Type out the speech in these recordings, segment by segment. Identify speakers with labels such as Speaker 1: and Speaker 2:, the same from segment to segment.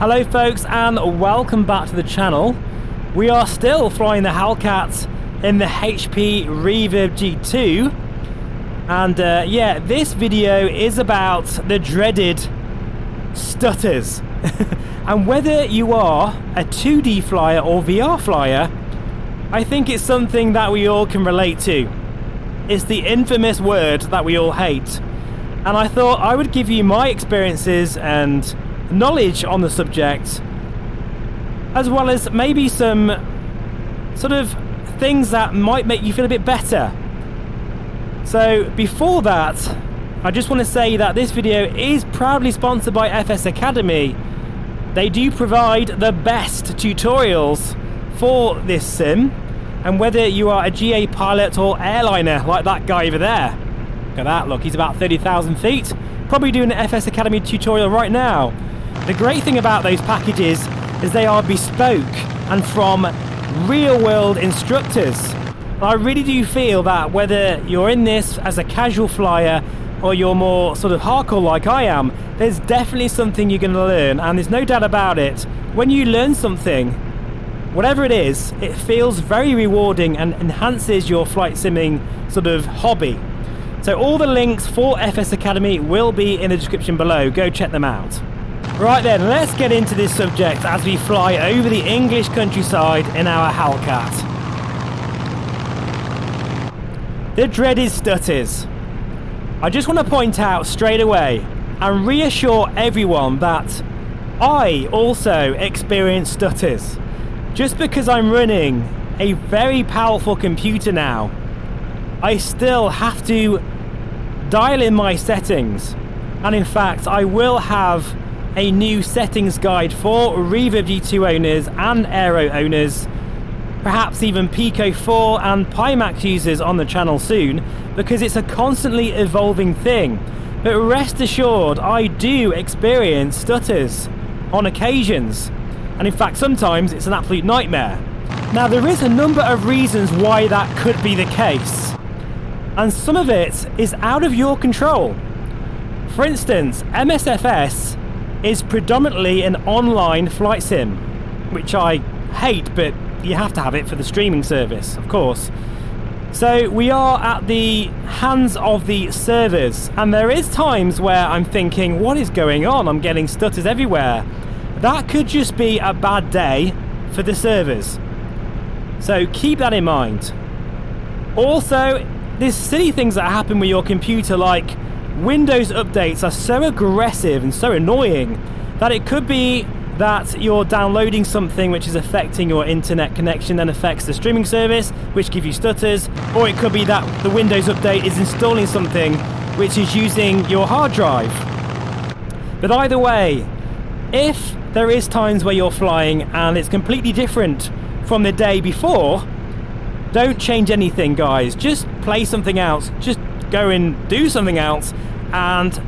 Speaker 1: Hello folks and welcome back to the channel. We are still flying the Hellcat in the HP Reverb G2 and yeah, this video is about the dreaded stutters and whether you are a 2D flyer or VR flyer, I think it's something that we all can relate to. It's the infamous word that we all hate, and I thought I would give you my experiences and knowledge on the subject, as well as maybe some sort of things that might make you feel a bit better. So before that, I just want to say that this video is proudly sponsored by FS Academy. They do provide the best tutorials for this sim, and whether you are a GA pilot or airliner like that guy over there, look at that, look, he's about 30,000 feet, probably doing an FS Academy tutorial right now. The great thing about those packages is they are bespoke and from real-world instructors. I really do feel that whether you're in this as a casual flyer or you're more sort of hardcore like I am, there's definitely something you're going to learn, and there's no doubt about it. When you learn something, whatever it is, it feels very rewarding and enhances your flight simming sort of hobby. So all the links for FS Academy will be in the description below. Go check them out. Right then, let's get into this subject as we fly over the English countryside in our Hellcat. The dreaded stutters. I just want to point out straight away and reassure everyone that I also experience stutters. Just because I'm running a very powerful computer now, I still have to dial in my settings. And in fact, I will have a new settings guide for Reverb G2 owners and Aero owners, perhaps even Pico 4 and Pimax users on the channel soon, because it's a constantly evolving thing. But rest assured, I do experience stutters on occasions. And in fact, sometimes it's an absolute nightmare. Now, there is a number of reasons why that could be the case, and some of it is out of your control. For instance, MSFS is predominantly an online flight sim, which I hate, but you have to have it for the streaming service, of course. So we are at the hands of the servers, and there is times where I'm thinking, what is going on? I'm getting stutters everywhere. That could just be a bad day for the servers. So keep that in mind. Also, there's silly things that happen with your computer, like Windows updates are so aggressive and so annoying that it could be that you're downloading something which is affecting your internet connection and affects the streaming service, which gives you stutters, or it could be that the Windows update is installing something which is using your hard drive. But either way, if there is times where you're flying and it's completely different from the day before, don't change anything, guys. Just play something else. Just go and do something else and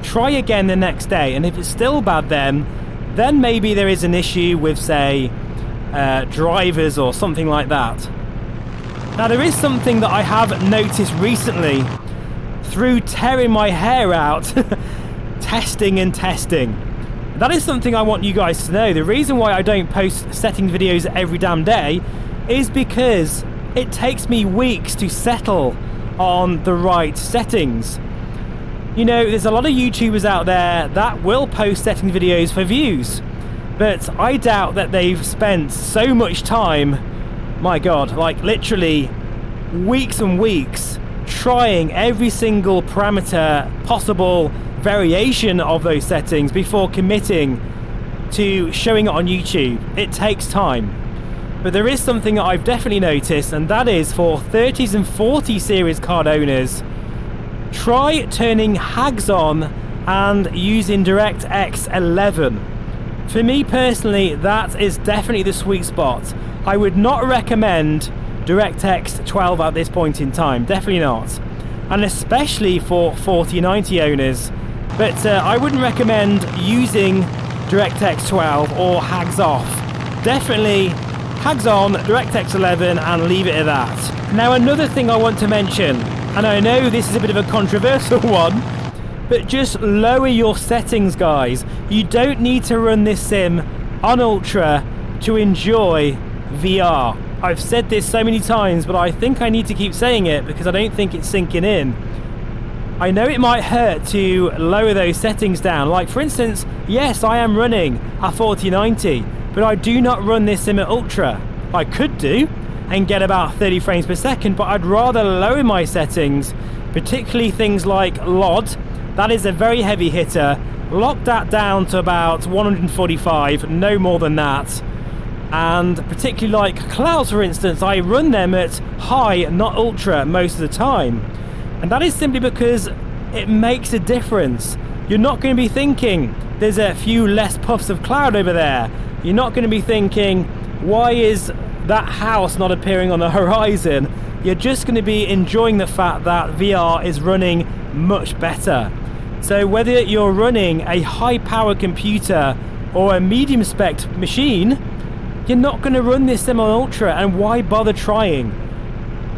Speaker 1: try again the next day. And if it's still bad then maybe there is an issue with, say, drivers or something like that. Now, there is something that I have noticed recently through tearing my hair out testing and testing. That is something I want you guys to know. The reason why I don't post setting videos every damn day is because it takes me weeks to settle on the right settings. You know, there's a lot of YouTubers out there that will post setting videos for views, but I doubt that they've spent so much time, my god, like literally weeks and weeks, trying every single parameter possible variation of those settings before committing to showing it on YouTube. It takes time. But there is something that I've definitely noticed, and that is for 30s and 40 series card owners, try turning HAGs on and using DirectX 11. For me personally, that is definitely the sweet spot. I would not recommend DirectX 12 at this point in time, definitely not. And especially for 4090 owners. But I wouldn't recommend using DirectX 12 or HAGs off. Definitely HAGs on, DirectX 11, and leave it at that. Now, another thing I want to mention, and I know this is a bit of a controversial one, but just lower your settings, guys. You don't need to run this sim on Ultra to enjoy VR. I've said this so many times, but I think I need to keep saying it because I don't think it's sinking in. I know it might hurt to lower those settings down. Like for instance, yes, I am running a 4090, but I do not run this sim at Ultra. I could do and get about 30 frames per second, but I'd rather lower my settings, particularly things like LOD. That is a very heavy hitter. Lock that down to about 145, no more than that. And particularly like clouds, for instance, I run them at high, not ultra, most of the time. And that is simply because it makes a difference. You're not going to be thinking there's a few less puffs of cloud over there. You're not going to be thinking, why is that house not appearing on the horizon? You're just going to be enjoying the fact that VR is running much better. So whether you're running a high power computer or a medium spec machine, you're not going to run this sim on Ultra, and why bother trying?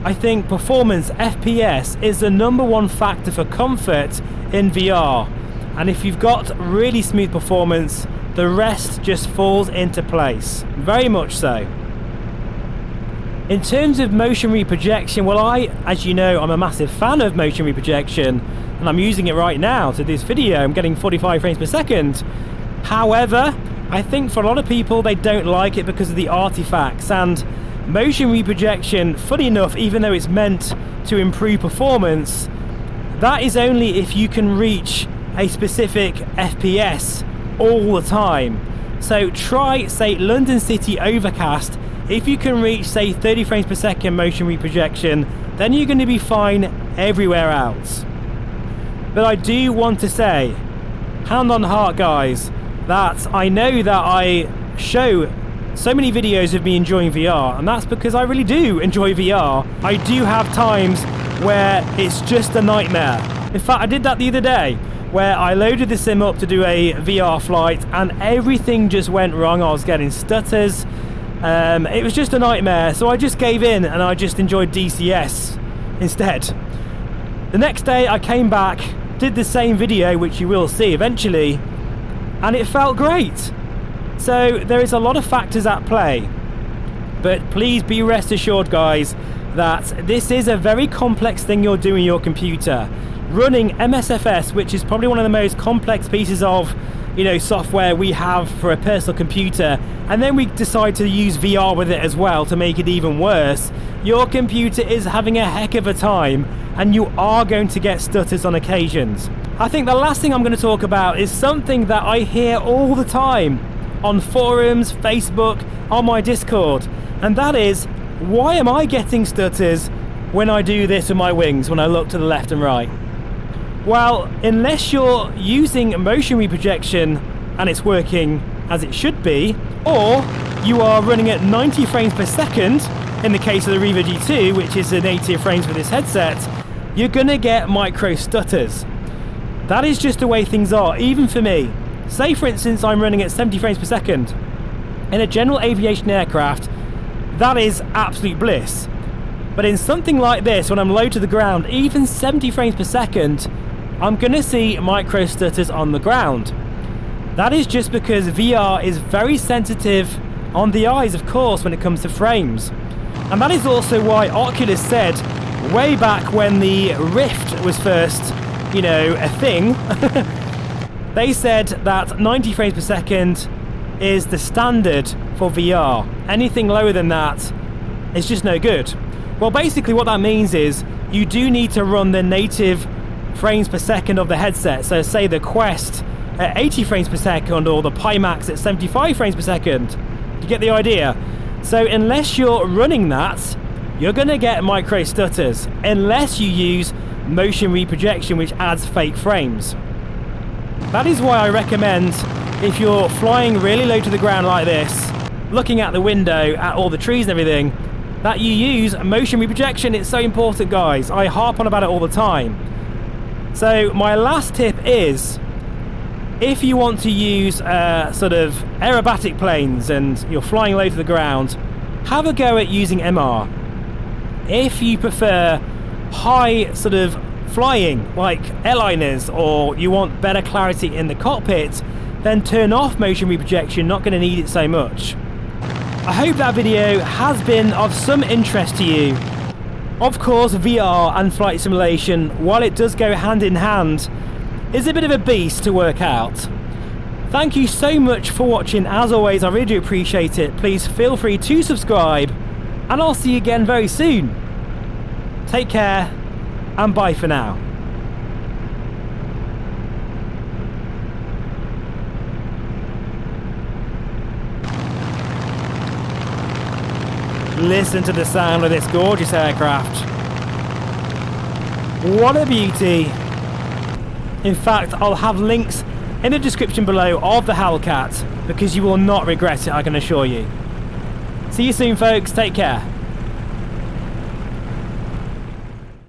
Speaker 1: I think performance, FPS, is the #1 factor for comfort in VR. And if you've got really smooth performance, the rest just falls into place. Very much so. In terms of motion reprojection, well, as you know, I'm a massive fan of motion reprojection, and I'm using it right now to this video. I'm getting 45 frames per second. However, I think for a lot of people, they don't like it because of the artifacts, and motion reprojection, funny enough, even though it's meant to improve performance, that is only if you can reach a specific FPS all the time. So try, say, London City overcast. If you can reach, say, 30 frames per second motion reprojection, then you're going to be fine everywhere else. But I do want to say, hand on heart, guys, that I know that I show so many videos of me enjoying VR, and that's because I really do enjoy VR. I do have times where it's just a nightmare. In fact, I did that the other day, where I loaded the sim up to do a VR flight and everything just went wrong. I was getting stutters. It was just a nightmare, so I just gave in and I just enjoyed DCS instead. The next day I came back, did the same video, which you will see eventually, and it felt great. So there is a lot of factors at play, but please be rest assured, guys, that this is a very complex thing you're doing in your computer. Running MSFS, which is probably one of the most complex pieces of software we have for a personal computer, and then we decide to use VR with it as well to make it even worse. Your computer is having a heck of a time, and you are going to get stutters on occasions. I think the last thing I'm going to talk about is something that I hear all the time on forums, Facebook, on my Discord, and that is, why am I getting stutters when I do this with my wings, when I look to the left and right? Well, unless you're using motion reprojection and it's working as it should be, or you are running at 90 frames per second, in the case of the Reverb G2, which is the native frames for this headset, you're gonna get micro stutters. That is just the way things are, even for me. Say for instance I'm running at 70 frames per second. In a general aviation aircraft, that is absolute bliss. But in something like this, when I'm low to the ground, even 70 frames per second, I'm gonna see micro stutters on the ground. That is just because VR is very sensitive on the eyes, of course, when it comes to frames. And that is also why Oculus said, way back when the Rift was first, a thing, they said that 90 frames per second is the standard for VR. Anything lower than that is just no good. Well, basically what that means is you do need to run the native frames per second of the headset. So say the Quest at 80 frames per second or the Pimax at 75 frames per second. You get the idea? So unless you're running that, you're going to get micro stutters unless you use motion reprojection, which adds fake frames. That is why I recommend, if you're flying really low to the ground like this, looking out the window at all the trees and everything, that you use motion reprojection. It's so important, guys. I harp on about it all the time. So my last tip is, if you want to use sort of aerobatic planes and you're flying low to the ground, have a go at using MR. If you prefer high sort of flying like airliners, or you want better clarity in the cockpit, then turn off motion reprojection, not going to need it so much. I hope that video has been of some interest to you. Of course, VR and flight simulation, while it does go hand in hand, is a bit of a beast to work out. Thank you so much for watching. As always, I really do appreciate it. Please feel free to subscribe, and I'll see you again very soon. Take care, and bye for now. Listen to the sound of this gorgeous aircraft. What a beauty. In fact, I'll have links in the description below of the Hellcat, because you will not regret it, I can assure you. See you soon, folks. Take care.